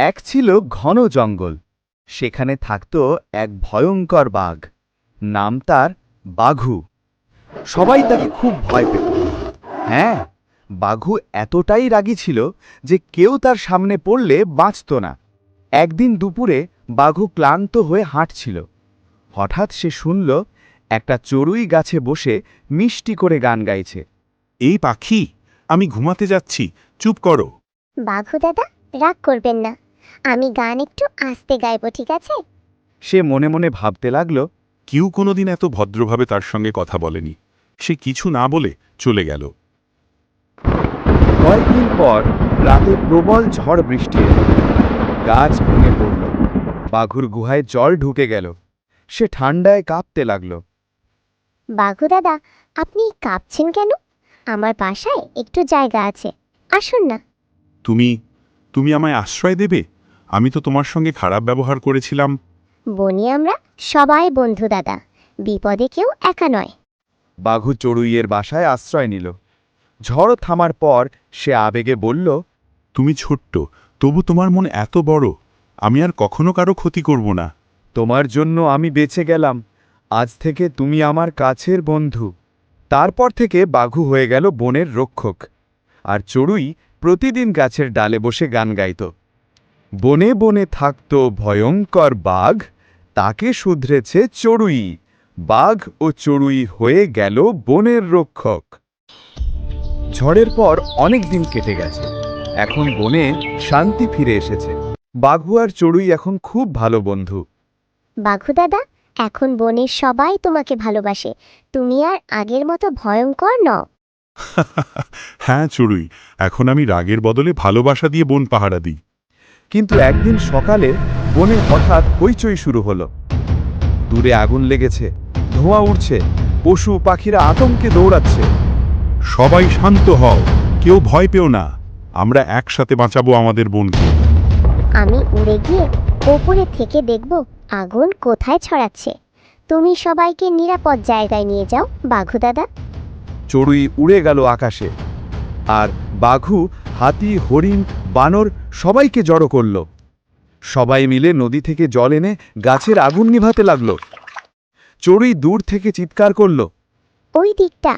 এক ছিল ঘন জঙ্গল। সেখানে থাকত এক ভয়ঙ্কর বাঘ। নাম তার বাঘু। সবাই তাকে খুব ভয় পেত। হ্যাঁ, বাঘু এতটাই রাগী ছিল যে কেউ তার সামনে পড়লে বাঁচত না। একদিন দুপুরে বাঘু ক্লান্ত হয়ে হাঁটছিল। হঠাৎ সে শুনল একটা চড়ুই গাছে বসে মিষ্টি করে গান গাইছে। এই পাখি, আমি ঘুমাতে যাচ্ছি, চুপ করো। বাঘু দাদা, রাগ করবেন না, আমি গান একটু আস্তে গাইবো, ঠিক আছে? সে মনে মনে ভাবতে লাগল, কেউ কোনোদিন এত ভদ্রভাবে তার সঙ্গে কথা বলেনি। সে কিছু না বলে চলে গেল। কয়েকদিন পর রাতে প্রবল ঝড় বৃষ্টি এলো। গাছ ভেঙে পড়ল। বাঘুর গুহায় জল ঢুকে গেল। সে ঠান্ডায় কাঁপতে লাগল। বাঘু দাদা, আপনি কাঁপছেন কেন? আমার বাসায় একটু জায়গা আছে, আসুন না। তুমি তুমি আমায় আশ্রয় দেবে? আমি তো তোমার সঙ্গে খারাপ ব্যবহার করেছিলাম। বনি আমরা সবাই বন্ধু দাদা, বিপদে কেউ একা নয়। বাঘু চড়ুইয়ের বাসায় আশ্রয় নিল। ঝড় থামার পর সে আবেগে বলল, তুমি ছোট্ট, তবু তোমার মন এত বড়। আমি আর কখনো কারো ক্ষতি করব না। তোমার জন্য আমি বেঁচে গেলাম। আজ থেকে তুমি আমার কাছের বন্ধু। তারপর থেকে বাঘু হয়ে গেল বনের রক্ষক। আর চড়ুই প্রতিদিন গাছের ডালে বসে গান গাইত। বনে বনে থাকত ভয়ঙ্কর বাঘ, তাকে শুধরেছে চড়ুই। বাঘ ও চড়ুই হয়ে গেল বনের রক্ষক। ঝড়ের পর অনেক দিন কেটে গেছে। এখন বনে শান্তি ফিরে এসেছে। বাঘু আর চড়ুই এখন খুব ভালো বন্ধু। বাঘু দাদা, এখন বনের সবাই তোমাকে ভালোবাসে। তুমি আর আগের মতো ভয়ঙ্কর নও। হ্যাঁ চড়ুই, এখন আমি রাগের বদলে ভালোবাসা দিয়ে বন পাহারা দিই। কিন্তু একদিন সকালে বনে হঠাৎ হইচই শুরু হলো। দূরে আগুন লেগেছে, ধোঁয়া উঠছে, পশু পাখিরা আতঙ্কে দৌড়াচ্ছে। সবাই শান্ত হও, কেউ ভয় পেও না। আমরা একসাথে বাঁচাবো আমাদের বোনকে। আমি উড়ে গিয়ে ওপরে থেকে দেখব আগুন কোথায় ছড়াচ্ছে। তুমি সবাইকে নিরাপদ জায়গায় নিয়ে যাও বাঘু দাদা। চড়ুই উড়ে গেল আকাশে। আর বাঘু হাতি, হরিণ, বানর সবাইকে জড়ো করল। সবাই মিলে নদী থেকে জল এনে গাছের আগুন নিভাতে লাগল। চড়ুই দূর থেকে চিৎকার করল। ওই দিকটা,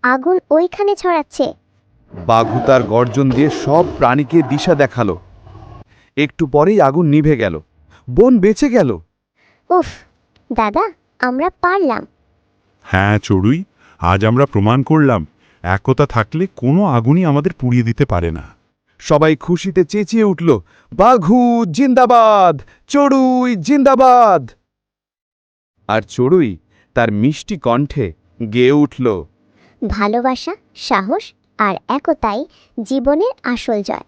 আগুন ওইখানে ছড়াচ্ছে। বাঘু তার গর্জন দিয়ে সব প্রাণীকে দিশা দেখালো। একটু পরেই আগুন নিভে গেল। বন বেঁচে গেল। উফ, দাদা, আমরা পারলাম। হ্যাঁ চড়ুই, আজ আমরা প্রমাণ করলাম একতা থাকলে কোনো আগুনই আমাদের পুড়িয়ে দিতে পারে না। সবাই খুশিতে চেঁচিয়ে উঠল, বাঘু জিন্দাবাদ, চড়ুই জিন্দাবাদ। আর চড়ুই তার মিষ্টি কণ্ঠে গেয়ে উঠল, ভালোবাসা, সাহস আর একতাই জীবনের আসল জয়।